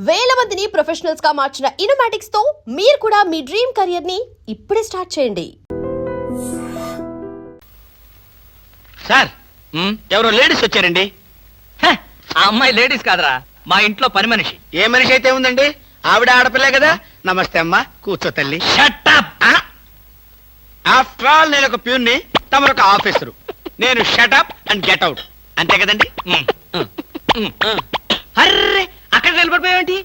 వేల మందిని ప్రొఫెషనల్స్ గా మార్చిన ఇనోమాటిక్స్ తో మీరు కూడా మీ డ్రీమ్ కెరియర్ ని ఇప్పుడే స్టార్ట్ చేయండి. సార్ ఎవరో లేడీస్ వచ్చారండి. ఆ అమ్మాయి లేడీస్ కాదరా, మా ఇంట్లో పని మనిషి. ఏ మనిషి అయితే ఉందండి, ఆవిడ ఆడపిల్లే కదా. నమస్తే అమ్మా, కూర్చో తల్లి. Shut up. ఆఫ్టర్ ఆల్ నేను ఒక ప్యూన్ని, తమరొక ఆఫీసరు. నేను షటప్ అండ్ గెట్ అవుట్, అంతే కదండి. అర్రే, అక్కడ నిలబడిపోయావేంటి?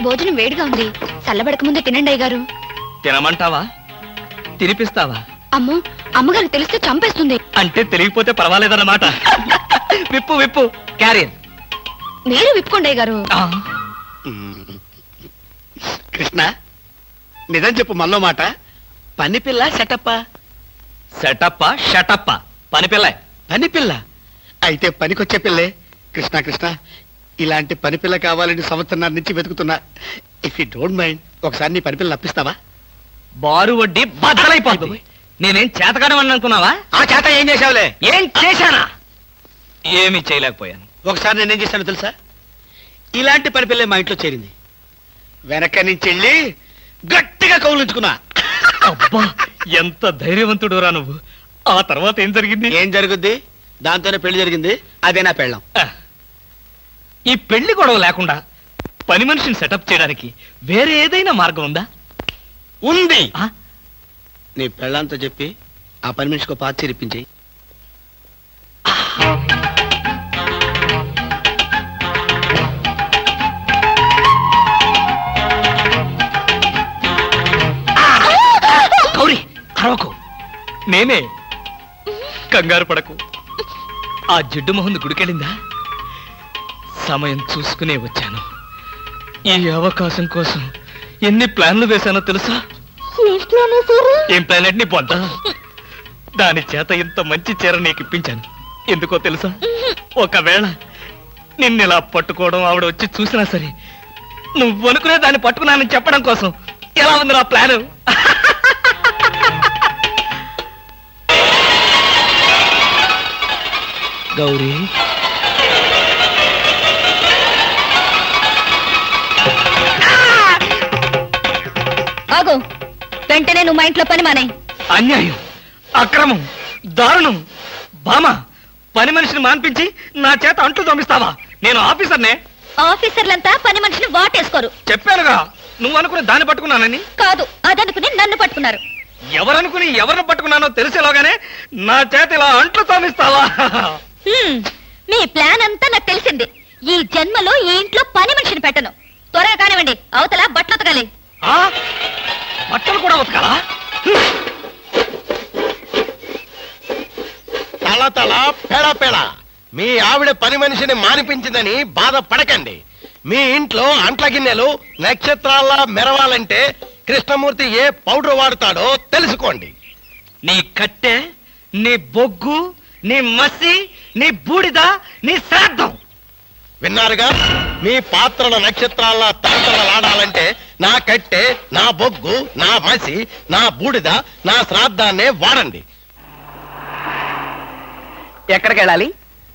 భోజనం వేడిగా ఉంది, చల్లబడక ముందే తినండి అయ్యగారు. తినమంటావా, తినిపిస్తావా? అమ్మో, అమ్మగారు తెలిస్తే చంపేస్తుంది. అంటే తెలియకపోతే పర్వాలేదన్నమాట. విప్పు విప్పు క్యారియర్. మీరు విప్పుకోండి అయ్యగారు. కృష్ణ, నిజం చెప్పు, మనలో మాట. పని పిల్ల సెటప్పా? సెటప్పా షటప్పా? పని పిల్ల. పని పిల్ల అయితే పనికొచ్చే పిల్లే. కృష్ణ కృష్ణ, ఇలాంటి పని పిల్ల కావాలని సంవత్సరం నుంచి వెతుకుతున్నా. ఇఫ్ యూ డోంట్ మైండ్, ఒకసారి నీ పని పిల్ల అప్పిస్తావా? బారు వడ్డీ బద్దలైపోతుంది. నేనేం చేతకాడమని అనుకున్నావా? ఆ చేత ఏం చేసావులే? ఏం చేశానా? ఏమీ చేయలేకపోయాను. ఒకసారి నేనేం చేశాను తెలుసా? ఇలాంటి పని పిల్లే మా ఇంట్లో చేరింది. వెనక నుంచి వెళ్ళి గట్టిగా కౌలించుకున్నా. అబ్బా, ఎంత ధైర్యవంతుడు రా నువ్వు. ఆ తర్వాత ఏం జరిగింది? ఏం జరుగుద్ది? దాంతోనే పెళ్లి జరిగింది. అదే నా పెళ్ళం. ఈ పెళ్లి గొడవ లేకుండా పని మనిషిని సెటప్ చేయడానికి వేరే ఏదైనా మార్గం ఉందా? ఉంది. నీ పెళ్ళంతో చెప్పి ఆ పని మనిషికి పాత చిరిపించి. గౌరీ, అరవకు. నేనే. కంగారు పడకు. ఆ జిడ్డు మొహంది గుడికెళ్ళిందా? సమయం చూసుకునే వచ్చాను. ఈ అవకాశం కోసం ఎన్ని ప్లాన్లు వేశానో తెలుసా? ఏం ప్లానెట్ నీ పొంద? దాని చేత ఇంత మంచి చీర నీకు ఇప్పించాను. ఎందుకో తెలుసా? ఒకవేళ నిన్నెలా పట్టుకోవడం ఆవిడ వచ్చి చూసినా సరే, నువ్వు అనుకునే దాన్ని పట్టుకున్నానని చెప్పడం కోసం. ఎలా ఉంది నా ప్లాను? గౌరీ, ఆగు, వెంటనే నువ్వు మా ఇంట్లో పని మానే. అన్యాయం, అక్రమం, దారుణం. బామ, పని మనిషిని మాన్పించి నా చేత అంట్లు తోమిస్తావా? నేను ఆఫీసర్నే. ఆఫీసర్లంతా పని మనిషిని వాటేసుకోరు. చెప్పానుగా, నువ్వు అనుకుని దాన్ని పట్టుకున్నానని. కాదు, అదనుకుని నన్ను పట్టుకున్నారు. ఎవరనుకుని ఎవరిని పట్టుకున్నానో తెలిసేలాగానే నా చేత ఇలా అంట్లు తోమిస్తావా? మీ ప్లాన్ అంతా నాకు తెలిసింది. ఈ జన్మలో ఈ ఇంట్లో పని మనిషిని పెట్టను. త్వరగా కానివ్వండి, అవతల బట్టలు ఉతకాలి. బట్టలు కూడా ఉతకాలా? తల తల పెడ పెడ. మీ ఆవిడ పని మనిషిని మానిపించిందని బాధపడకండి. మీ ఇంట్లో అంట్ల గిన్నెలు నక్షత్రాల్లా మెరవాలంటే కృష్ణమూర్తి ఏ పౌడర్ వాడతాడో తెలుసుకోండి. నీ కట్టె, నీ బొగ్గు, నీ మసి, నీ బూడిద, నీ శ్రాద్ధం. విన్నారుగా? మీ పాత్రల నక్షత్రాల్లా తలతలలాడాలంటే నా కట్టె, నా బొగ్గు, నా మసి, నా బూడిద, నా శ్రాద్ధాన్నే వాడండి. ఎక్కడికి వెళ్ళాలి?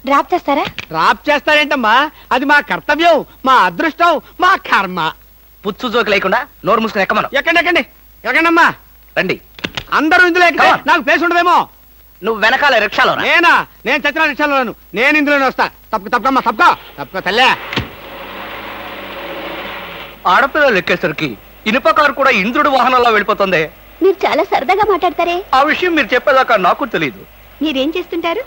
డ్రాప్ చేస్తారా? డ్రాప్ చేస్తారేంటమ్మా? అది మా కర్తవ్యం, మా అదృష్టం, మా కర్మ. పుచ్చు జోకి లేకుండా నోరు మూసుకుని ఎక్కమను. ఎక్కండి ఎక్కండమ్మా. రండి. అందరూ ఇందులో ఎక్కితే నాకు ప్లేస్ ఉండదేమో. నువ్వు వెనకాల రిక్షాలో రా. నేనా? నేను చచ్చిన రిక్షాలోను. నేను ఇందులోనే వస్తా. తప్పకమ్మా, తప్పక తల్లే. ఆడపిల్లలు ఎక్కేసరికి ఇనుప కారు కూడా ఇంద్రుడు వాహనంలో వెళ్ళిపోతుంది. మీరు చాలా సరదాగా మాట్లాడతారే. ఆ విషయం మీరు చెప్పేదాకా నాకు తెలియదు. మీరేం చేస్తుంటారు?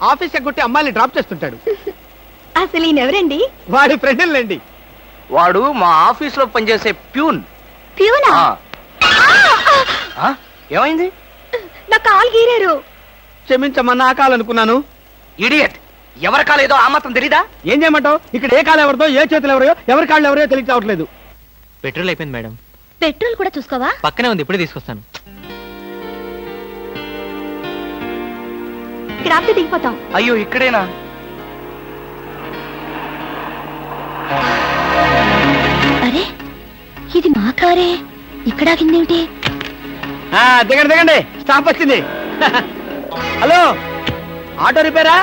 ఆఫీస్ ఎగ్గొట్టి అమ్మాయిని డ్రాప్ చేస్తుంటాడు. అసలు ఈయనెవరండి? వాడి ఫ్రెండ్లండి. వాడు మా ఆఫీస్ లో పనిచేసే ప్యూన్. ప్యూనా? ఏమైంది? నా కాలు గీరారు. క్షమించమ్మా, నా కాలనుకున్నాను. ఇడియట్, ఎవరి కాలేదో ఆ మాత్రం తెలీదా? ఏం చేయమంటావు? ఇక్కడ ఏ కాలు ఎవరిదో, ఏ చేతులు ఎవరో, ఎవరి కాళ్ళు ఎవరో తెలియక రావట్లేదు. పెట్రోల్ అయిపోయింది మేడం. పెట్రోల్ కూడా చూసుకోవా? పక్కనే ఉంది, ఇప్పుడే తీసుకొస్తాను. ఇక్కడ ఆపితే దిగిపోతాం. అయ్యో, ఇక్కడేనా? అరే, ఇది మా కారే. ఇక్కడ ఆగిందేమిటి? దిగండి, స్టాప్ వచ్చింది. హలో, ఆటో రిపేరా?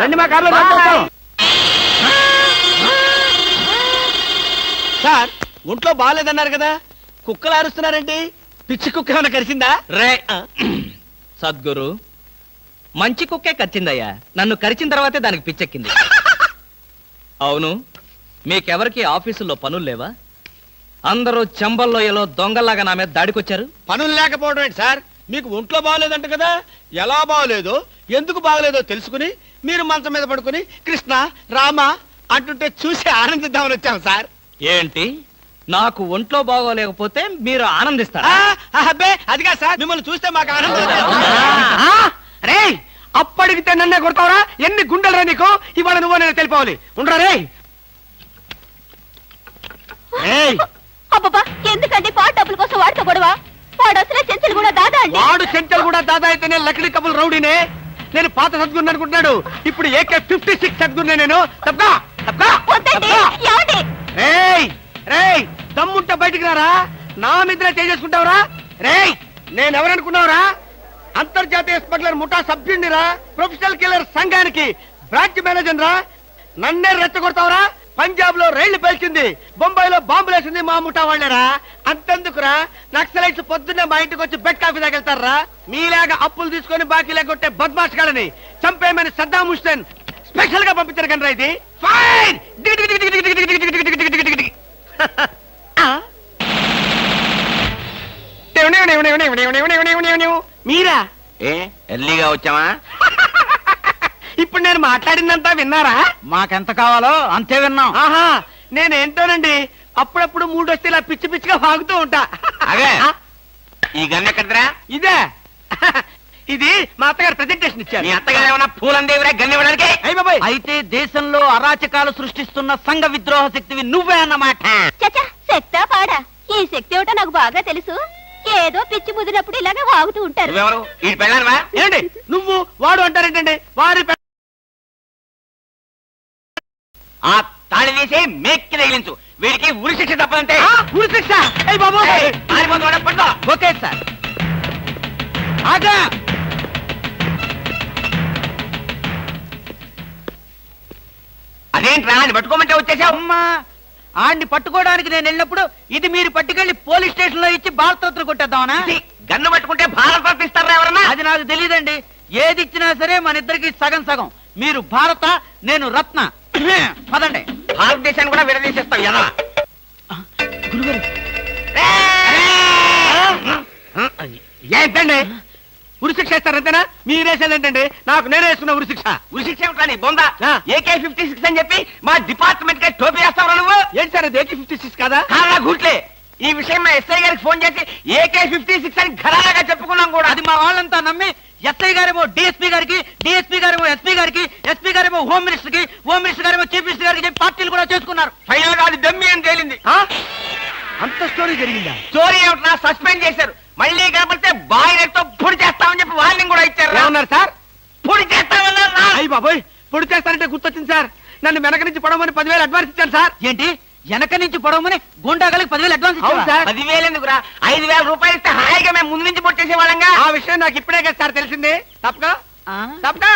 రండి, మా కార్లో డ్రాప్ చేస్తాం. ఒంట్లో బాగాలేదన్నారు కదా, కుక్కలు అరుస్తున్నారండి. పిచ్చి కుక్క ఏమైనా కరిసిందా? రే సద్గురు, మంచి కుక్కే కరిచిందయ్యా. నన్ను కరిచిన తర్వాతే దానికి పిచ్చెక్కింది. అవును, మీకెవరికి ఆఫీసుల్లో పనులు లేవా? అందరూ చెంబల్లోయలో దొంగల్లాగా నా మీద దాడికొచ్చారు. పనులు లేకపోవడం ఏంటి సార్? మీకు ఒంట్లో బాగలేదంట కదా, ఎలా బాగలేదో ఎందుకు బాగలేదో తెలుసుకుని మీరు మంచం మీద పడుకుని కృష్ణ రామ అంటుంటే చూసి ఆనందిద్దామని వచ్చాం సార్. ఏంటి, నాకు ఒంట్లో బాగోలేకపోతే మీరు ఆనందిస్తారా? అబ్బే అదిగా సార్, మిమ్మల్ని చూస్తే మాకు ఆనందం. రే అప్పడిగితే నన్నే కొడతావరా? ఎన్ని గుండెలరా నీకు? ఇవాళ నువ్వు నేను తెలిపోవాలి. ఉండరా రే. అబ్బబ్బా, ఎందుకండి పాట డబ్బుల కోసం వాడితో గొడవ? వాడు అసలే చెంచలు కూడా దాదా అండి. వాడు చెంచలు కూడా దాదా అయితేనే లక్డీ కబుల్ రౌడీనే. నేను పాత సద్గురు అనుకుంటున్నాడు, ఇప్పుడు AK-56 సద్గురునే నేను. తప్పా తప్పా వద్దండి, ఏమండి? రేయ్ రేయ్, దమ్ముంటే బయటికి రారా. నా మీదనే చేసుకుంటావురా? రేయ్, నేనెవరనుకున్నావురా? అంతర్జాతీయ స్మగ్లర్ ముఠా సభ్యుడిరా, ప్రొఫెషనల్ కిల్లర్ సంఘానికి బ్రాంచ్ మేనేజర్ రా. నన్నే రెచ్చగొడతావురా? పంజాబ్ లో రైళ్లు పేల్చింది, బొంబాయిలో బాంబులు వేసింది మా ముఠా వాళ్ళరా. అంతెందుకురా, నక్సలైట్స్ పొద్దున్నే మా ఇంటికి వచ్చి బెడ్ కాఫీ తాగెళ్తారా? మీలాగా అప్పులు తీసుకొని బాకీ లేకొట్టే బద్మాష్ గాలని చంపేయమని సద్దాం హుస్సేన్ స్పెషల్ గా పంపించారు కనరా. ఇది ఫైన్. మీరా? ఎర్లీగా వచ్చావా? ఇప్పుడు నేను మాట్లాడిందంతా విన్నారా? మాకెంత కావాలో అంతే విన్నాం. ఆహా, నేనేంటోనండి అప్పుడప్పుడు మూడు వస్తే ఇలా పిచ్చి పిచ్చిగా వాగుతూ ఉంటా. అదే. ఈ గన్ ఎక్కడరా? ఇదే. ఇది మా అత్తగారు ప్రెజెంటేషన్ ఇచ్చారు. మీ అత్తగారు ఏమన్నా పూలందేవిరా గన్ ఇవ్వడానికి? అయ్య బాబాయ్, అయితే దేశంలో అరాచకాలు సృష్టిస్తున్న సంఘ విద్రోహ శక్తివి నువ్వే అన్నమాట. చచ్చా, శక్తా పాడా? ఈ శక్తి ఏమిటో నాకు బాగా తెలుసు. ఏదో పిచ్చి ముదిరినప్పుడు ఇలాగే వాగుతూ ఉంటారు. నువ్వెవరు? ఈ పెళ్ళానువా? ఏంటి నువ్వు వాడు అంటారేంటండి? వారి ఆ తాళి తీసి మేక్కి తగిలించు. వీడికి ఉరి శిక్ష తప్పదంటే. ఉరి శిక్ష? అయ్య బాబు, పట్టుకో. Okay sir. ఆగా. అదేంట్రా, అది పట్టుకోమంటే వచ్చేసావు? అమ్మా, ఆడిని పట్టుకోవడానికి నేను వెళ్ళినప్పుడు ఇది మీరు పట్టుకెళ్లి పోలీస్ స్టేషన్ లో ఇచ్చి భారతరత్న కొట్టేద్దామనా? గన్ను పట్టుకుంటే భారత ఇస్తారా ఎవరన్నా? అది నాకు తెలియదండి. ఏది ఇచ్చినా సరే మన ఇద్దరికి సగం సగం. మీరు భారత, నేను రత్న. పదండి. భారతదేశాన్ని కూడా విడదీసేస్తావు ఎలా? గురుగారు, ఏంటండి ఉరి శిక్ష ఇస్తారంతేనా? మీరేసేదేంటండి? నాకు నేనే వేసుకున్న ఉరి శిక్ష. ఉరి శిక్ష ఏమిట్రా నీ బొంద? ఆ. AK-56 అని చెప్పి మా డిపార్ట్మెంట్ కి టోపీ వేస్తావు నువ్వు? ఏంటి సార్ అది AK-56 కాదా? కాదా గుట్లే. ఈ విషయం మా ఎస్ఐ గారికి ఫోన్ చేసి AK-56 అని ఘరాగా చెప్పుకున్నాం కూడా. అది మా వాళ్ళంతా నమ్మి ఎస్ఐ గారేమో డిఎస్పీ గారికి, డిఎస్పీ గారేమో ఎస్పీ గారికి, ఎస్పీ గారేమో హోమ్ మినిస్టర్ కి, హోమ్ మినిస్టర్ గారేమో చీఫ్ మినిస్టర్ గారికి చెప్పి పార్టీలు కూడా చేసుకున్నారు. ఫైనల్ గా అది దమ్మి అని తేలింది. ఆ? అంత స్టోరీ జరిగిందా? స్టోరీ ఏమిట్రా, సస్పెండ్ చేశారు. మళ్ళీ కనపడితే బాయిలర్తో పొడి చేస్తామని చెప్పి వార్నింగ్ కూడా ఇచ్చారు. ఏమన్నారు సార్? పొడి చేస్తామన్నారు. అయ్యి బాబోయ్, పొడి చేస్తానంటే గుర్తొచ్చింది సార్. నన్ను వెనక నుంచి పడమని 10,000 అడ్వాన్స్ ఇచ్చాను సార్. ఏంటి, వెనక నుంచి పొడవమని గుండాగలకి 10,000 అడ్వాన్స్ అవును ఇచ్చావా? సార్. 10,000 ఎందుకురా, 5,000 రూపాయలు ఇస్తే హాయిగా మేము ముందు నుంచి పొట్టేసే వాళ్ళంగా. ఆ విషయం నాకు ఇప్పుడే కదా సార్ తెలిసింది. తప్పగా ఆ? తప్పగా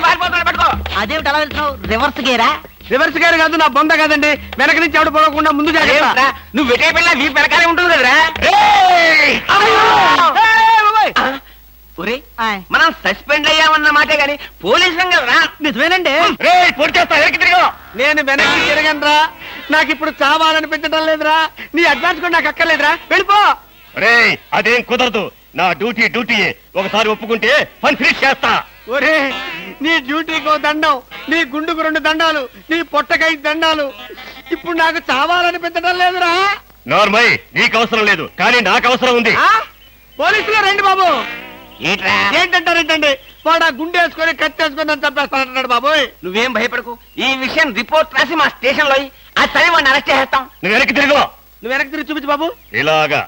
పారిపోతున్నా పట్టుకో. అదేమిటి అలా వెళ్తున్నావు? రివర్స్ గేరా? రివర్స్ గారు కాదు, నా బొంద కాదండి. వెనక నుంచి ఎవడు పడకుండా ముందు జాగ్రత్త. అదేమిట్రా, నువ్వు వెటే పిల్ల వీపు వెనకాలే ఉంటుంది కదరా. ఒరేయ్, ఆయ్. మనం సస్పెండ్ అయ్యామన్న మాటే గాని పోలీసు రా. నిజమేనండి. పొడి చేస్తా వెనక్కి తిరిగి. నేను వెనక్కి తిరగనరా. నాకు ఇప్పుడు చావాలనిపించడం లేదురా. నీ అడ్వాన్స్ కూడా నాకు అక్కర్లేదురా. వెళ్ళిపో. అదేం కుదరదు. నా డ్యూటీ ఒకసారి ఒప్పుకుంటే పని ఫినిష్ చేస్తా. ఒరే, నీ డ్యూటీకో దండం, నీ గుండుకు 2 దండాలు, నీ పొట్టకై దండాలు. ఇప్పుడు నాకు చావాలనిపించడం లేదురా. నార్మల్, నీకు అవసరం లేదు కానీ నాకు అవసరం ఉంది. ఆ? పోలీసులు రండి బాబు. ఏంట్రా? ఏంటంటారేంటండి? వాడు ఆ గుండె వేసుకొని కత్తి వేసుకొని నన్ను చంపేస్తానంటున్నాడు బాబోయ్. నువ్వేం భయపడకు. ఈ విషయం రిపోర్ట్ రాసి మా స్టేషన్ లో ఆ చదివి వాడిని అరెస్ట్ చేస్తాం. నువ్వు వెనక్కి తిరుగు. నువ్వు వెనక్కి తిరిగి చూపించు బాబు. ఇలాగా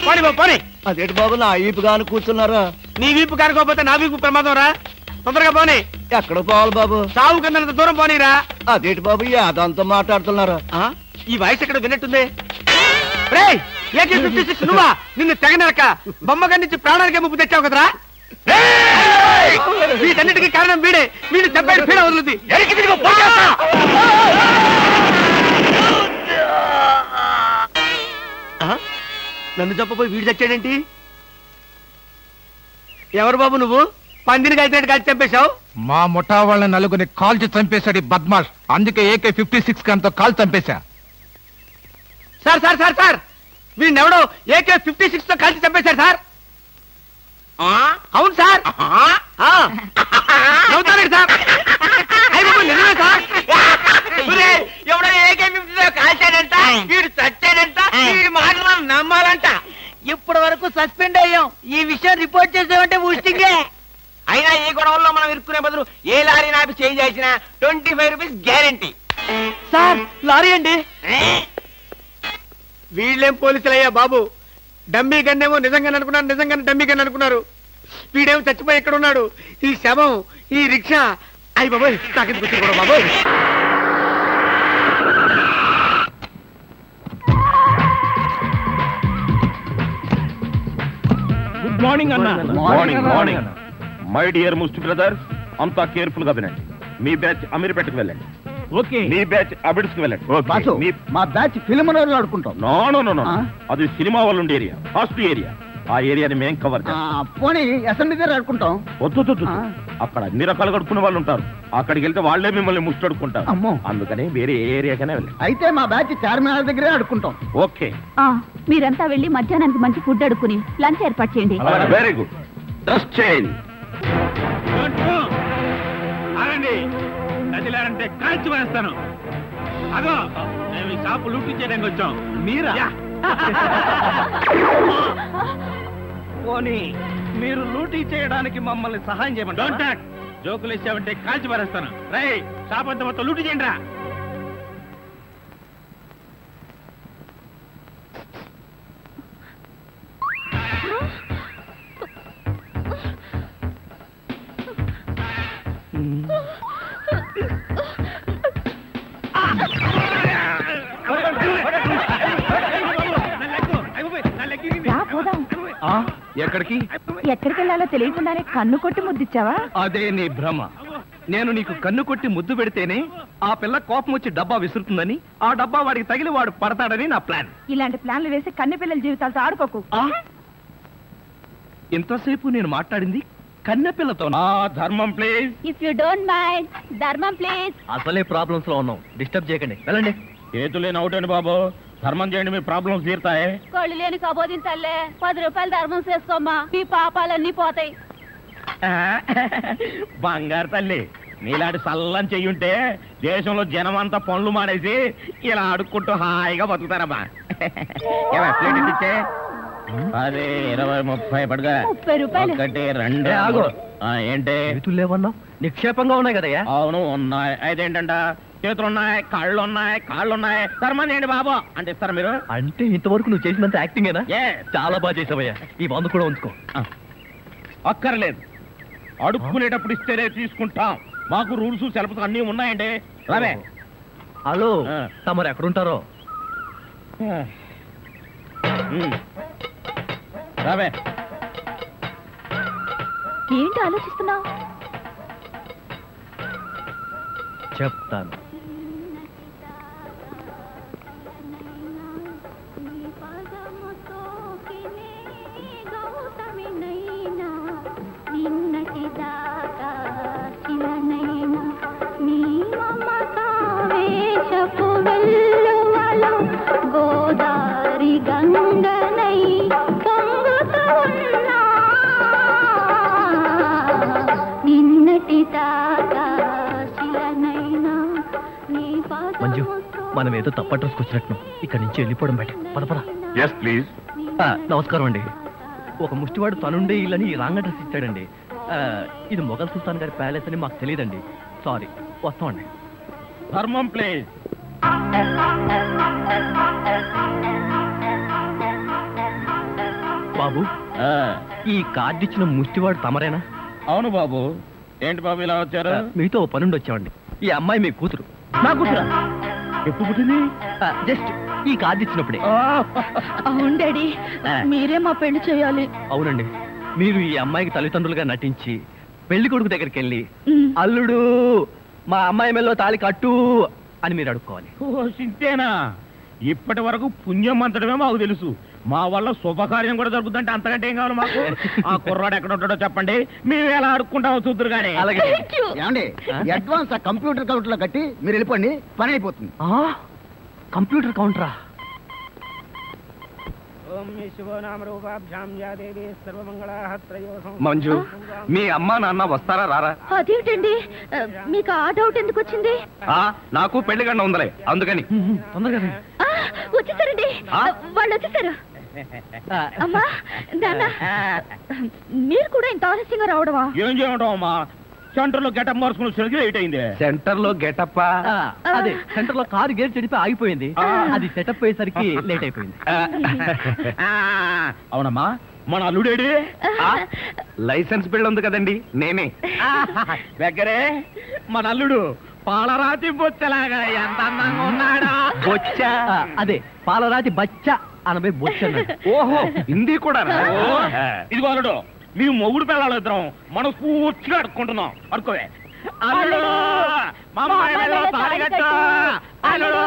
పోనీ బాబు పోనీ. అదేంటి బాబు నా ఈపుగాను కూర్చున్నారా? నీ వీపు కారుకోపోతే నా వీపు ప్రమాదం రా. తొందరగా పోనీ. ఎక్కడ పోవాలి బాబు? సాగు కింద దూరం పోనీరా. అదేంటి బాబు అదంతా మాట్లాడుతున్నారా? ఈ వాయిస్ ఎక్కడ విన్నట్టుంది. రేయ్, AK-56 నువ్వా? నిన్ను తెగనరక బొమ్మగారి నుంచి ప్రాణానికే ముప్పు తెచ్చావు కదరా. వీటన్నిటికీ కారణం వీడే. వీడు దెబ్బ పీడ వదులుద్ది. వెనక్కి తిరుగు. నన్ను చెప్పబోయి వీడు చచ్చాడేంటి? ఎవరు బాబు నువ్వు? పందిని కలిసినట్టు కలిసి చంపేశావు. మా ముఠా వాళ్ళ నలుగురిని కాల్చి చంపేశాడు ఈ బద్మాష్. అందుకే AK-56 గన్తో కాల్ చంపేశా. సార్ సార్ సార్ సార్ వీడిని ఎవడో AK-56 తో కలిసి చంపేశారు సార్. అవును సార్. నవ్వుతారండి సార్. అయ్య బాబు, నిజమే సార్. ఎవడో AK-50 కాల్చాడంట, వీడు చచ్చాడంట, వీడి మాటలు నమ్మాలంట. ఇప్పటి వరకు సస్పెండ్ అయ్యాం. ఈ విషయం రిపోర్ట్ చేసామంటే ఊస్టింగే. అయినా ఈ గొడవల్లో మనం ఇరుక్కునే బదులు ఏ లారీ నాపి చేంజ్ చేసినా 25 రూపీస్ గ్యారెంటీ. సార్ లారీ అండి. వీళ్ళేం పోలీసులయ్యా బాబు. డమ్మీ గన్నేమో నిజంగానే అనుకున్నారు, నిజంగానే డమ్మీ గన్ అనుకున్నారు. వీడేమో చచ్చిపోయి ఎక్కడ ఉన్నాడు? ఈ శవం, ఈ రిక్షా. అయ్యి బాబోయ్, నాకెందుకు వచ్చింది కూడా బాబోయ్. గుడ్ మార్నింగ్ అన్న. మార్నింగ్ మార్నింగ్ మై డియర్ ముస్టి బ్రదర్స్, అంతా కేర్ఫుల్ గా వినండి. మీ బ్యాచ్ అమీర్పేటకు వెళ్ళండి. ఓకే. మీ బ్యాచ్ అబిడ్స్ కి వెళ్ళండి. మా బ్యాచ్ ఫిల్మ్ ఆడుకుంటాం. నో నో నో నో, అది సినిమా వాళ్ళు ఉండే ఏరియా, ఫాస్ట్ ఏరియా. ఆ ఏరియాని మేం కవర్ చేస్తాం. పోనీ అసెంబ్లీ దగ్గర ఆడుకుంటాం. వద్దు, అక్కడ అన్ని రకాలుగా అడుక్కునే వాళ్ళు ఉంటారు. అక్కడికి వెళ్తే వాళ్ళే మిమ్మల్ని ముష్టి అడుక్కుంటారు. అమ్మో. అందుకని వేరే ఏ ఏరియాకనే వెళ్ళండి. అయితే మా బ్యాచ్ చార్మినార్ దగ్గరే ఆడుకుంటాం. ఓకే, మీరంతా వెళ్ళి మధ్యాహ్నానికి మంచి ఫుడ్ అడుక్కుని లంచ్ ఏర్పాటు చేయండి. Very good. Dress change. కదిలారంటే కాల్చి వేస్తాను. అదో మేము ఈ షాపు లూటీ చేయడానికి వచ్చాం. మీరా? పోనీ మీరు లూటీ చేయడానికి మమ్మల్ని సహాయం చేయమంటారా? జోకులు ఇచ్చావంటే కాల్చి పారేస్తాను. రై, షాప్ అంతా మొత్తం లూటీ చేయండి రా. ఎక్కడికి? ఎక్కడికి వెళ్ళాలో తెలియకుండానే కన్ను కొట్టి ముద్దిచ్చావా? అదే నీ భ్రమ. నేను నీకు కన్ను కొట్టి ముద్దు పెడితేనే ఆ పిల్ల కోపం వచ్చి డబ్బా విసురుతుందని, ఆ డబ్బా వాడికి తగిలి వాడు పడతాడని నా ప్లాన్. ఇలాంటి ప్లాన్లు వేసి కన్నె పిల్లల జీవితాలతో ఆడుకోకు. ఇంతసేపు నేను మాట్లాడింది కన్నెపిల్లతో. ధర్మం please. If you don't mind, ధర్మం ప్లీజ్. అసలే ప్రాబ్లమ్స్ లో ఉన్నాం, డిస్టర్బ్ చేయకండి, వెళ్ళండి. చేతులేని అవుటండి బాబు, ధర్మం చేయండి, మీ ప్రాబ్లమ్స్ తీరుతాయి. కళ్ళు లేని కబోదిన తల్లే 10 రూపాయలు ధర్మం చేసుకోమ్మా, మీ పాపాలన్నీ పోతాయి. బంగారు తల్లి, నీలాంటి సల్లం చెయ్యుంటే దేశంలో జనం అంతా పనులు మానేసి ఇలా అడుక్కుంటూ హాయిగా బతుకుతారమ్మా. ఇచ్చే 10, 20, 30 పడగా 30 రూపాయలు. 1, 2 ఏంటి? చేతులు లేవన్నా నిక్షేపంగా ఉన్నాయి కదయ్యా. అవును ఉన్నాయి. అయితేంటంట, చేతులు ఉన్నాయి, కాళ్ళు ఉన్నాయి, కాళ్ళు ఉన్నాయి. ధర్మం చేయండి బాబు అంటే ఇస్తారా మీరు? అంటే ఇంతవరకు నువ్వు చేసినంత యాక్టింగేనా? Yes. చాలా బాగా చేసావయ్యా. ఈ మందు కూడా ఉంచుకో. అక్కర్లేదు, అడుక్కునేటప్పుడు ఇస్తేనే తీసుకుంటాం. మాకు రూల్స్ సెలవులు అన్నీ ఉన్నాయండి. రావే. హలో, ఆ. తమరు ఎక్కడుంటారో? రావే. ఏంటి ఆలోచిస్తున్నావు? చెప్తాను. గోదారి గంగనై పొంగుతూ ఉన్నా నిన్నటి దాకా శిలనైనా నీ మంజు, మనం ఏదో తప్ప అడ్రస్కి వచ్చినట్టు ఇక్కడి నుంచి వెళ్ళిపోవడం బయట. పద పద. Yes please. నమస్కారం అండి. ఒక ముష్టివాడు తనుండే ఇల్లని రాంగ్ అడ్రస్ ఇచ్చాడండి. ఇది మొఘల్ సుల్తాన్ గారి ప్యాలెస్ అని మాకు తెలియదండి. సారీ, వస్తామండి. ధర్మం ప్లీజ్. బాబు, ఈ కార్డు ఇచ్చిన ముష్టివాడు తమరేనా? అవును బాబు. ఏంటి బాబు ఇలా వచ్చారు? మీతో ఓ పనుండి వచ్చామండి. ఈ అమ్మాయి మీ కూతురు. నా కూతురా? ఎప్పుడు పుట్టింది? జస్ట్ ఈ కార్డు ఇచ్చినప్పుడే. అవును డాడీ, మీరే మా పెళ్లి చేయాలి. అవునండి, మీరు ఈ అమ్మాయికి తల్లిదండ్రులుగా నటించి పెళ్లి కొడుకు దగ్గరికి వెళ్ళి అల్లుడు మా అమ్మాయి మెల్లో తాళి కట్టు అని మీరు అడుక్కోవాలి. ఓ సింతేనా? ఇప్పటి వరకు పుణ్యం అంతటమే మాకు తెలుసు. మా వల్ల శుభకార్యం కూడా జరుగుతుందంటే అంతకంటే ఏం కావాలి మాకు? ఆ కుర్రాడు ఎక్కడ ఉంటాడో చెప్పండి, మేము ఎలా అడుక్కుంటామో చూద్దరు కానీ. అలాగే ఏమండి అడ్వాన్స్ ఆ కంప్యూటర్ కౌంటర్ లో కట్టి మీరు వెళ్ళిపోండి, పని అయిపోతుంది. కంప్యూటర్ కౌంటరా? మంజు, మీ అమ్మా నాన్న వస్తారా రారా? అదేంటండి మీకు ఆ డౌట్ ఎందుకు వచ్చింది? నాకు పెళ్లి గండ ఉందలే, అందుకని తొందరగా వచ్చేసారండి, వాళ్ళు వచ్చేసారు. అమ్మా నాన్న, మీరు కూడా ఇంత ఆలస్యంగా రావడమా? ఏం చేయడం అమ్మా, సెంటర్ లో గెటప్ మార్చుకుని సరిగ్గా లేట్ అయింది. సెంటర్ లో గెటప్? అదే సెంటర్ లో కారు గేర్ చెడిపి ఆగిపోయింది, అది సెటప్ అయ్యేసరికి లేట్ అయిపోయింది. అవునమ్మా, మన అల్లుడేడి? లైసెన్స్ బిల్ ఉంది కదండి, నేనే. దగ్గరే మన అల్లుడు పాలరాతి బొచ్చలాగా ఎంత అందంగా ఉన్నాడా. బొచ్చా? అదే పాలరాతి బచ్చ అనబై బొచ్చ. ఓహో, హిందీ కూడా. ఇదిగో అల్లుడు, మీ మొగుడు పిల్లలు ఇద్దరం మనం పూర్తిగా అడుక్కుంటున్నాం. అడుకోవే. అల్లుడు, మా అమ్మాయి మెడలో తాళి కట్టు. అల్లుడు,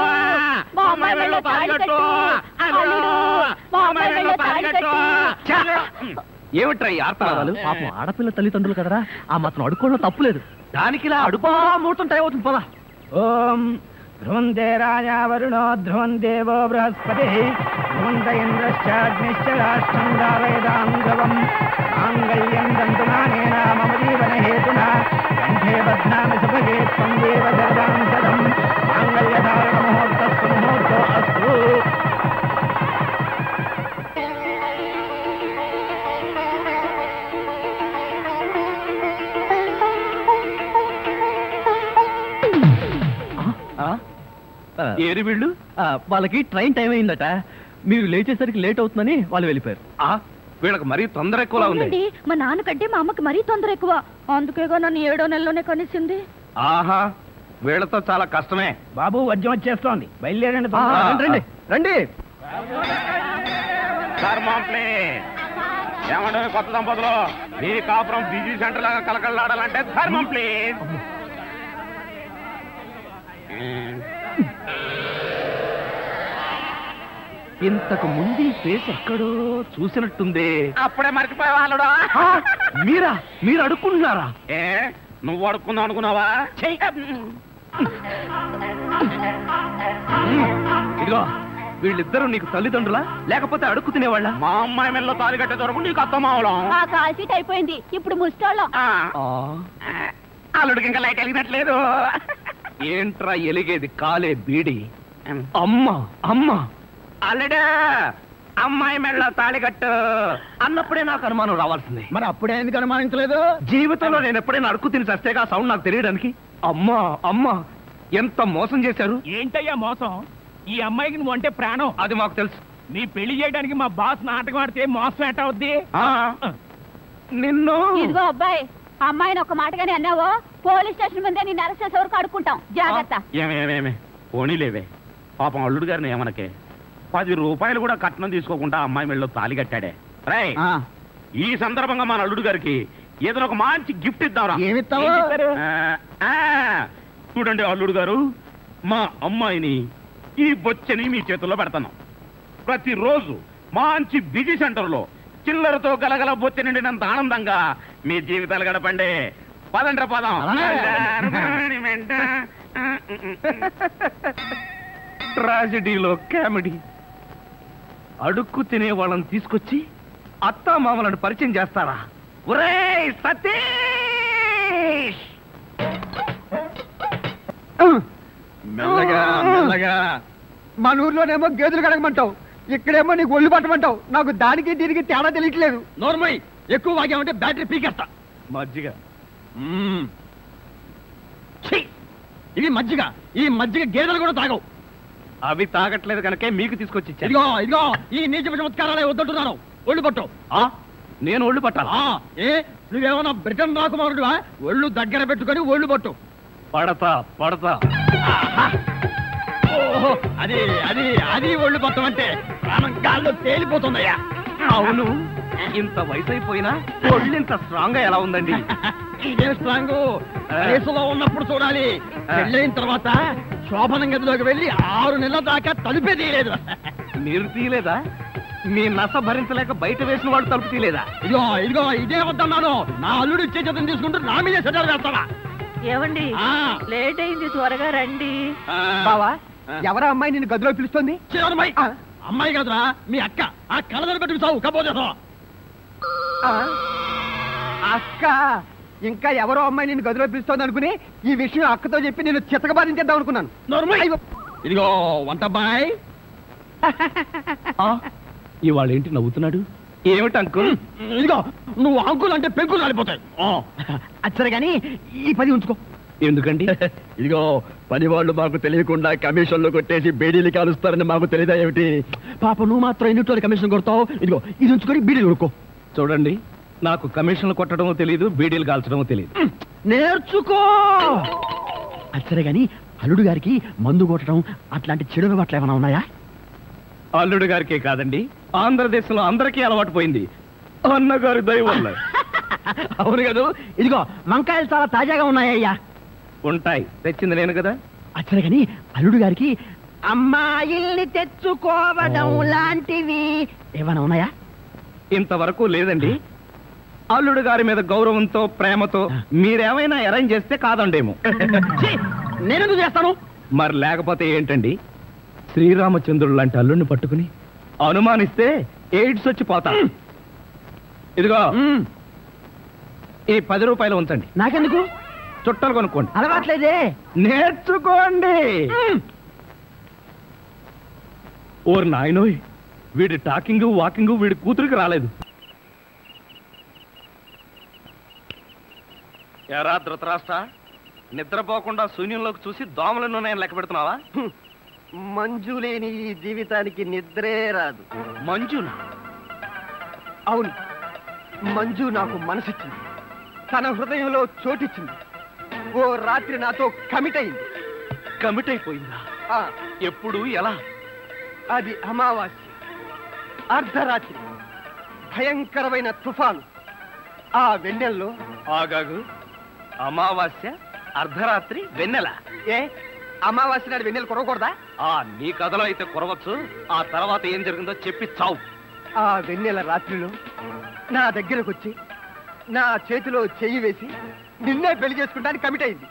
మా అమ్మాయి మెడలో తాళి కట్టు. అల్లుడు, మా అమ్మాయి మెడలో తాళి కట్టు. ఏమిట్రా ఈ ఆర్తనాదాలు? పాపం ఆడపిల్ల తల్లిదండ్రులు కదరా, ఆ మాత్రం అడుక్కోవడం తప్పులేదు. దానికి ఇలా అడుపా ముహూర్తం టైం అవుతుంది, పదా. ఓం ధ్రువంతే రాజా వరుణో ధ్రువం దేవో బృహస్పతి ధ్రువంత ఇంద్రశ్చాగ్నిశ్చ రాష్ట్రం దావేదాం ధ్రువం మాంగళ్యం దంతునానేన మమ జీవన హేతునా కంఠే బధ్నామి సుభగే త్వం దేవ జగదాం సదం మాంగళ్యధారణ ముహూర్తస్సు ముహూర్తో అస్తు. ఏరి వీళ్ళు? వాళ్ళకి ట్రైన్ టైం అయిందట, మీరు లేచేసరికి లేట్ అవుతుందని వాళ్ళు వెళ్ళిపోయారు. వీళ్ళకి మరీ తొందర ఎక్కువలా ఉంది. అవునండి, మా నాన్నకంటే మా అమ్మకి మరీ తొందర ఎక్కువ, అందుకేగా నన్ను 7వ నెలలోనే కనిసింది. ఆహా, వీళ్ళతో చాలా కష్టమే. బాబు వద్యం వచ్చేస్తోంది, బయలుదేరండి. రండి రండి. ఏమంటే కొత్త దంపతులు, మీ కాపురం బిజీ సెంటర్ లాగా కలకలాడాలంటే ధర్మం ప్లీజ్. ఇంతకు ముందు ఈ ఫేస్ ఎక్కడో చూసినట్టుంది. అప్పుడే మర్చిపోయే వాళ్ళుడా. మీరా? మీరు అడుక్కుంటున్నారా? ఏ నువ్వు అడుక్కుందాం అనుకున్నావా? ఇదిగో, వీళ్ళిద్దరూ నీకు తల్లిదండ్రులా లేకపోతే అడుక్కు తినేవాళ్ళ? మా అమ్మాయి మెల్లో తాలి కట్టే దొరకు నీకు అత్తమావడం. ఆ కాల్ సీట్ అయిపోయింది, ఇప్పుడు ముస్టాళ్ళం. అల్లుడికి ఇంకా లైట్ వెలిగినట్లేదు. ఏంట్రా ఎలిగేది? కాలే బీడి. అమ్మా అమ్మా, అల్లుడు అమ్మాయి మెళ్ళ తాళి కట్టు అన్నప్పుడే నాకు అనుమానం రావాల్సింది. మరి అప్పుడే ఎందుకు అనుమానించలేదు? జీవితంలో నేను ఎప్పుడైనా అడుక్కు తిని చస్తేగా సౌండ్ నాకు తెలియడానికి. అమ్మా అమ్మా, ఎంత మోసం చేశారు. ఏంటయ్యా మోసం? ఈ అమ్మాయికి నువ్వు అంటే ప్రాణం, అది మాకు తెలుసు. నీ పెళ్లి చేయడానికి మా బాస్ నాటకం ఆడితే మోసం ఎట్ట అవుద్ది? నిన్ను ఇదిగో అబ్బాయి, అమ్మాయిని ఒక మాటగానే అన్నావో పోలీస్ స్టేషన్ ముందే నిన్ను అరెస్ట్ చేసే వరకు అడుక్కుంటాం, జాగ్రత్త. ఏమేమేమే పోనీలేవే, పాపం అల్లుడు గారిని ఏమనకే. 10 రూపాయలు కూడా కట్నం తీసుకోకుండా అమ్మాయి మెళ్ళలో తాళి కట్టాడే. రేయ్, ఈ సందర్భంగా మన అల్లుడు గారికి ఏదైనా ఒక మంచి గిఫ్ట్ ఇద్దాంరా. ఏమిస్తావు? చూడండి అల్లుడు గారు, మా అమ్మాయిని ఈ బొచ్చని మీ చేతుల్లో పెడతాను. ప్రతిరోజు మంచి బిజీ సెంటర్లో చిల్లరతో గలగల బొచ్చ నిండినంత ఆనందంగా మీ జీవితాలు గడపండి. పదండ్ర పదం. ట్రాజడీలో కామెడీ. అడుక్కు తినే వాళ్ళని తీసుకొచ్చి అత్తా మామలను పరిచయం చేస్తారా? ఒరేయ్ సతీష్! మెల్లగా మెల్లగా. మన ఊర్లోనేమో గేదెలు కడగమంటావు, ఇక్కడేమో నీకు ఒళ్ళు పట్టమంటావు. నాకు దానికి దీనికి తేడా తెలియట్లేదు. నోర్మై, ఎక్కువ వాగామంటే బ్యాటరీ పీకేస్తా. మజ్జిగ. ఇది మజ్జిగ. ఈ మజ్జిగ గేదెలు కూడా తాగవు. అవి తాగట్లేదు కనుకే మీకు తీసుకొచ్చి ఇచ్చాను. ఇదిగో ఇదిగో, ఈ నీచ చమత్కారాలే వద్దంటున్నాను. ఒళ్ళు పట్టు. నేను ఒళ్ళు పట్టాలా? ఏ నువ్వేమన్నా బ్రిటన్ రాకుమారుడువా? ఒళ్ళు దగ్గర పెట్టుకొని ఒళ్ళు పట్టు. పడతా పడతా. ఓహో, అది అది అది ఒళ్ళు పట్టం అంటే ప్రాణం గాల్లో తేలిపోతుందయ్యా. అవును, ఇంత వయసు అయిపోయినా ఒళ్ళు ఇంత స్ట్రాంగ్ గా ఎలా ఉందండి? ఇదే స్ట్రాంగ్ వయసులో ఉన్నప్పుడు చూడాలి. పెళ్ళైన తర్వాత శోభనం గదిలోకి వెళ్ళి 6 నెలల దాకా తలుపే తీయలేదు. మీరు తీయలేదా? మీ నస భరించలేక బయట వేసిన వాళ్ళు తలుపు తీలేదా? ఇదిగో ఇదిగో ఇదే వద్దన్నాను. నా అల్లుడు ఇచ్చే చేతం తీసుకుంటూ నా మీదే సెటర్ వేస్తావా? ఏమండి ఆ. లేట్ అయింది, త్వరగా రండి. బావా ఎవరా అమ్మాయి నిన్ను గదిలో పిలుస్తుంది? అమ్మాయి కదరా మీ అక్క. ఆ కళ్ళదర పెట్టుకు సావు కపోతే అక్క. ఇంకా ఎవరో అమ్మాయి నిన్ను గదిలో పిలుస్తోంది అనుకుని ఈ విషయం అక్కతో చెప్పి నేను చితకబాధించేద్దాం అనుకున్నాను. ఇదిగో వంటబ్బాయ్. ఇవాళ ఏంటి నవ్వుతున్నాడు? ఏమిటి అంకుల్? ఇదిగో నువ్వు అంకుల్ అంటే పెంకులు రాలిపోతాయి. అచ్చరే గాని ఈ 10 ఉంచుకో. ఎందుకండి? ఇదిగో పని వాళ్ళు మాకు తెలియకుండా కమిషన్లు కొట్టేసి బేడీలు కాలుస్తారని మాకు తెలియదా ఏమిటి? పాప నువ్వు మాత్రం ఎన్నింటి కమిషన్ కొడతావు. ఇదిగో ఇది ఉంచుకొని బీడీలు కొడుకో. చూడండి, నాకు కమిషన్లు కొట్టడమో తెలియదు, బీడీలు కాల్చడమో తెలియదు. నేర్చుకో. అచ్చరే గాని అల్లుడు గారికి మందు కొట్టడం అట్లాంటి చెడు అలవాట్లు ఏమైనా ఉన్నాయా? అల్లుడు గారికే కాదండి, ఆంధ్రదేశంలో అందరికీ అలవాటు పోయింది అన్నగారి దయ వల్ల. అవును కదా. ఇదిగో వంకాయలు చాలా తాజాగా ఉన్నాయ్యా. ఉంటాయి, తెచ్చింది నేను కదా. అచ్చరే గాని అల్లుడు గారికి అమ్మాయిల్ని తెచ్చుకోవడం లాంటివి ఏమైనా ఉన్నాయా? ఇంతవరకు లేదండి. అల్లుడు గారి మీద గౌరవంతో ప్రేమతో మీరేమైనా అరేంజ్ చేస్తే కాదండేమో. నేనెందుకు చేస్తాను? మరి లేకపోతే ఏంటండి? శ్రీరామచంద్రుడు లాంటి అల్లుడిని పట్టుకుని అనుమానిస్తే ఎయిడ్స్ వచ్చి పోతా. ఇదిగో ఈ 10 రూపాయలు ఉంచండి. నాకెందుకు? చుట్టాలు కొనుక్కోండి. అలవాట్లేదే. నేర్చుకోండి. ఓర్ నాయనోయ్, వీడి టాకింగ్ వాకింగ్ వీడి కూతురికి రాలేదు. ఎరా ధృతరాష్ట్ర, నిద్రపోకుండా శూన్యంలోకి చూసి దోమలను నేను లెక్క పెడుతున్నావా? మంజు లేని ఈ జీవితానికి నిద్రే రాదు. మంజునా? అవును, మంజు నాకు మనసిచ్చింది, తన హృదయంలో చోటిచ్చింది. ఓ రాత్రి నాతో కమిట్ అయింది. కమిట్ అయిపోయిందా? ఆ, ఎప్పుడు, ఎలా? అది అమావాస్య, అర్ధరాత్రి, భయంకరమైన తుఫాను. ఆ వెన్నెల్లో ఆగాగు. అమావాస్య, అర్ధరాత్రి, వెన్నెల. ఏ అమావాస్య నాడు వెన్నెలు కురవకూడదా? నీ కథలో అయితే కురవచ్చు. ఆ తర్వాత ఏం జరిగిందో చెప్పి చావు. ఆ వెన్నెల రాత్రిలో నా దగ్గరకు వచ్చి నా చేతిలో చెయ్యి వేసి నిన్నే పెళ్లి చేసుకుంటానికి కమిట్ అయింది.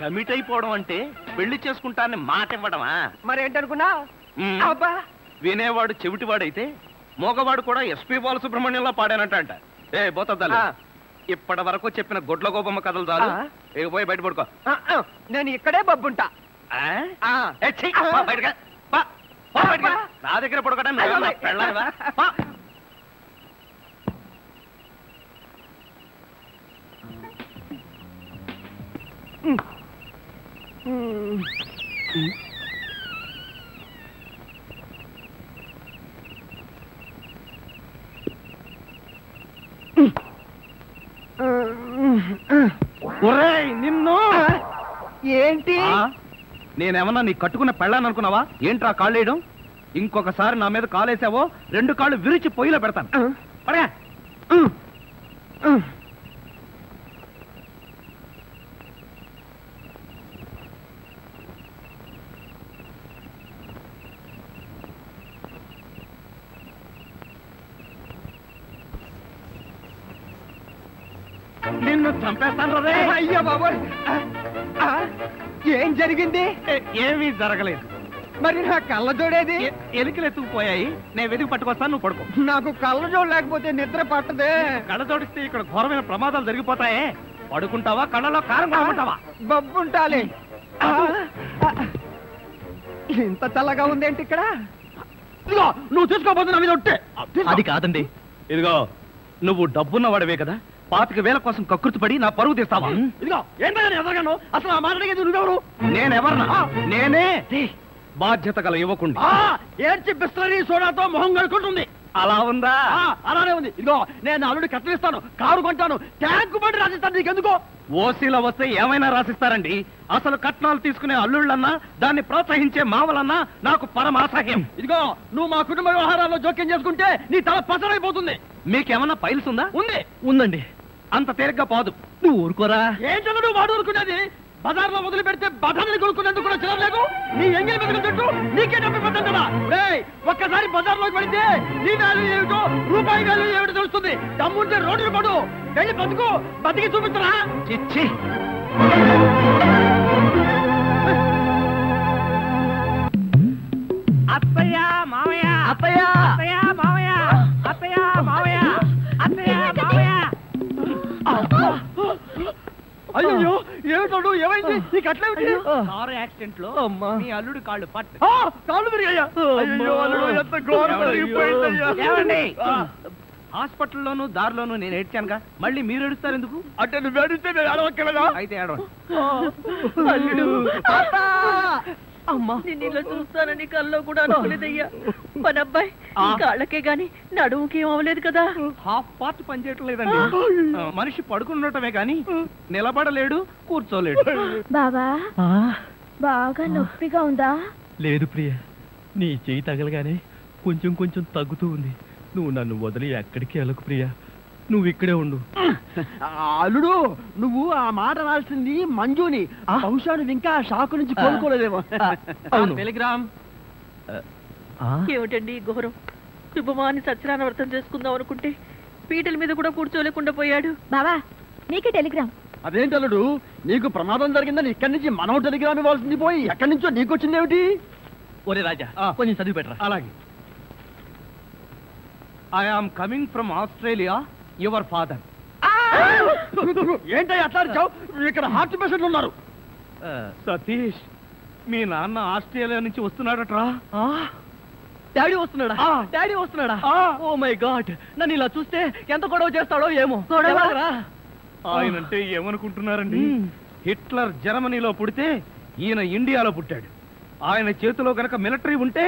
కమిట్ అయిపోవడం అంటే పెళ్లి చేసుకుంటానని మాట ఇవ్వడమా? మరేంటనుకున్నా? మ్మ్. అబ్బా, వినేవాడు చెవిటివాడైతే మోగవాడు కూడా ఎస్పి బాలసుబ్రహ్మణ్యంలో పాడానంట. ఏ బోతద్దాలు, ఆ. ఇప్పటి వరకు చెప్పిన గొడ్ల గోపమ్మ కథలు చాలు. ఆ. పోయి బయట పడుకో. నేను ఇక్కడే బబ్బుంటా. ఆ? ఆ. ఏ, ఛీ, పో బయటకు. పో, పో బయటకు. నా దగ్గర పడుకోవడం నువ్వేమన్నా పెళ్ళానివా? పో. ఒరేయ్, నిన్ను ఏంటి? నేనేమన్నా నీ కట్టుకున్న పెళ్ళాను అనుకున్నావా? ఏంట్రా కాళ్ళేయడం? ఇంకొకసారి నా మీద కాలేసావో 2 కాళ్ళు విరిచి పొయ్యిలో పెడతాను. పడగా. నిన్ను చంపేస్తాను రే. అయ్యో బాబోయ్, ఏం జరిగింది? ఏమీ జరగలేదు. మరి నా కళ్ళ జోడేది? ఎలికలు ఎత్తుకుపోయాయి. నేను వెతికి పట్టుకొస్తాను, నువ్వు పడుకో. నాకు కళ్ళ జోడు లేకపోతే నిద్ర పట్టదే. కళ్ళ జోడిస్తే ఇక్కడ ఘోరమైన ప్రమాదాలు జరిగిపోతాయే. పడుకుంటావా, కళ్ళలో కారం కొనుక్కుంటావా? బబ్బుంటాలి. ఇంత చల్లగా ఉందేంటి ఇక్కడ? ఇదిగో, నువ్వు తీసుకోబోతున్నా మీద ఒట్టే. అది కాదండి. ఇదిగో, నువ్వు డబ్బున్న వాడివే కదా, 25,000 కోసం కకృతి పడి నా పరువు తీస్తావా? ఇదిగో ఏంటో ఎదగను. అసలు ఆ మాట్లాడేది నువ్వెవరు? నేనెవరన్నా? నేనే బాధ్యత గల యువకుండి. ఏడ్చి బిస్లరీ సోడాతో మొహం కడుకుంటుంది. అలా ఉందా? అలానే ఉంది. ఇదిగో, నేను అల్లుడి కట్టలిస్తాను, కారు కొంటాను, ట్యాంకు బండి రాసిస్తాను. నీకెందుకో? ఓసీలో వస్తే ఏమైనా రాసిస్తారండి. అసలు కట్నాలు తీసుకునే అల్లుళ్ళన్నా, దాన్ని ప్రోత్సహించే మావలన్నా నాకు పరమ అసహ్యం. ఇదిగో, నువ్వు మా కుటుంబ వ్యవహారాల్లో జోక్యం చేసుకుంటే నీ తల పసరైపోతుంది. మీకేమన్నా ఫైల్స్ ఉందా? ఉంది. ఉందండి. అంత తేలిగ్గా పోదు. నువ్వు ఊరుకోరా. ఏంటన్నా నువ్వు వాడు ఊరుకునేది? బజార్లో వదిలి పెడితే బఠానీలు కొనుక్కునేందుకు కూడా చిరలేదు. నీ ఎంగిలి బతుకు చుట్టూ నీకే డబ్బు పెట్టా. ఒక్కసారి బజార్లోకి పడితే నీ వాల్యూ ఏమిటో రూపాయి వాల్యూ ఏమిటో తెలుస్తుంది. దమ్ముంటే రోడ్డు పడు, వెళ్ళి బతుకు, బతికి చూపించరా. చిచ్చి అత్తయ్య మావయ్య అత్తయ్య అత్తయ్య మావయ్య అత్తయ్య మావయ్య అత్తయ్య మావయ్య. అయ్యో ఏమిటో ఏమైంది? ఈ కట్లేమిటి? కారు యాక్సిడెంట్ లో మీ అల్లుడు కాళ్ళు పట్టు. కాళ్ళు తిరిగాయ్యా. అయ్యో అల్లుడు, ఎంత ఘోరం జరిగిపోయిందయ్యా. ఏమండి హాస్పిటల్లోను దారిలోను నేను ఏడ్చానుగా, మళ్ళీ మీరు ఏడుస్తారు ఎందుకు? అంటే నువ్వు ఏడిస్తే నేను అడవక్కలేదా? అయితే ఏడవండి. అల్లుడు అమ్మా నేను ఇలా చూస్తానని కల్లో కూడా అనుకోలేదయ్యా. మన అబ్బాయి కాళ్ళకే గాని నడుముకి ఏం అవ్వలేదు కదా. హాఫ్ పార్ట్ పనిచేయట్లేదండి. మనిషి పడుకుండటమే కానీ నిలబడలేడు, కూర్చోలేడు. బాబా బాగా నొప్పిగా ఉందా? లేదు ప్రియ, నీ చేయి తగలగానే కొంచెం కొంచెం తగ్గుతూ ఉంది. నువ్వు నన్ను వదిలి ఎక్కడికి వెళ్ళకు ప్రియ, నువ్వు ఇక్కడే ఉండు. అల్లుడు, నువ్వు ఆ మాట రాల్సింది మంజుని. బహుశా నువ్వు ఇంకా షాకు నుంచి కోలుకోలేదేమో. అవును. టెలిగ్రామ్. ఏమిటండి ఈ ఘోరం? శుభమాని సత్యనారాయణ వ్రతం చేసుకుందాం అనుకుంటే పీటల మీద కూడా కూర్చోలేకుండా పోయాడు. బావా నీకే టెలిగ్రామ్. అదేంటి అల్లుడు, నీకు ప్రమాదం జరిగిందని ఇక్కడి నుంచి మనం టెలిగ్రామ్ ఇవ్వాల్సింది పోయి ఎక్కడి నుంచో నీకు వచ్చింది ఏమిటి? ఒరే రాజా, కొంచెం చదివి పెట్టరా. అలాగే. I am coming from Australia, your father. ఏంటో అట్లా అరిచావ్? ఇక్కడ హార్ట్ పేషెంట్లు ఉన్నారు. సతీష్, మీ నాన్న ఆస్ట్రేలియా నుంచి వస్తున్నాడట్రా. డాడీ వస్తున్నాడా? డాడీ వస్తున్నాడా? ఓ మై గాడ్, నన్ను ఇలా చూస్తే ఎంత గొడవ చేస్తాడో ఏమో. ఎలాగరా? ఆయనంటే ఏమనుకుంటున్నారండి? హిట్లర్ జర్మనీలో పుడితే ఈయన ఇండియాలో పుట్టాడు. ఆయన చేతిలో గనక మిలిటరీ ఉంటే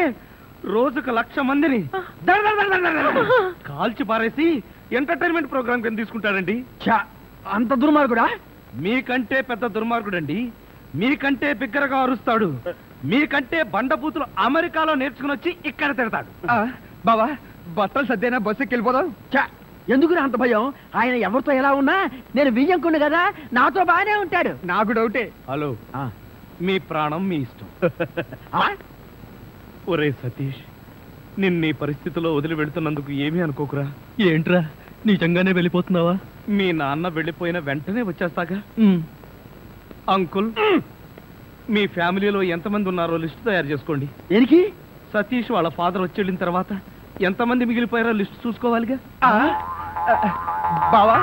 రోజుకు 1,00,000 మందిని కాల్చి పారేసి ఎంటర్టైన్మెంట్ ప్రోగ్రామ్ కింద తీసుకుంటాడండి. అంత దుర్మార్గుడా? మీకంటే పెద్ద దుర్మార్గుడండి. మీకంటే బిగ్గరగా అరుస్తాడు. మీకంటే బండబూతులు అమెరికాలో నేర్చుకుని వచ్చి ఇక్కడ తిడతాడు. బావా, బట్టలు సర్దేనా బస్సుకి వెళ్ళిపోదాం. ఎందుకు అంత భయం? ఆయన ఎవరితో ఎలా ఉన్నా నేను బియ్యంకుండు కదా, నాతో బాగానే ఉంటాడు. నాకు డౌటే. హలో, మీ ప్రాణం మీ ఇష్టం. ఒరే సతీష్, నిన్న ఈ పరిస్థితిలో వదిలి వెళుతున్నందుకు ఏమీ అనుకోకురా. ఏంట్రా, నిజంగానే వెళ్ళిపోతున్నావా? మీ నాన్న వెళ్ళిపోయిన వెంటనే వచ్చేస్తాగా. అంకుల్, మీ ఫ్యామిలీలో ఎంతమంది ఉన్నారో లిస్ట్ తయారు చేసుకోండి. దేనికి? సతీష్ వాళ్ళ ఫాదర్ వచ్చి వెళ్ళిన తర్వాత ఎంతమంది మిగిలిపోయారో లిస్ట్ చూసుకోవాలిగా. బావా,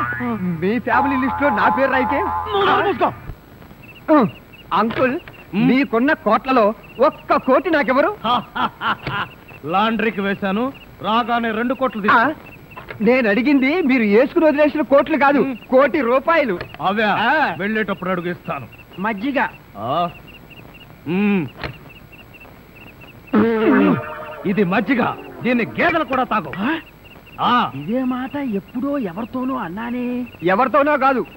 మీ ఫ్యామిలీ లిస్ట్ లో నా పేరు అయితే అంకుల్, మీకున్న కోట్లలో 1 కోటి నాకెవరు? లాండ్రీకి వేశాను, రాగానే 2 కోట్లు తీసుకో. నేను అడిగింది మీరు వేసుకుని వదిలేసిన కోట్లు కాదు, 1 కోటి రూపాయలు. అవే వెళ్ళేటప్పుడు అడుగు ఇస్తాను. మజ్జిగ. ఇది మజ్జిగ, దీన్ని గేదెలు కూడా తాగు. ఇదే మాట ఎప్పుడో ఎవరితోనో అన్నానే. ఎవరితోనో కాదు,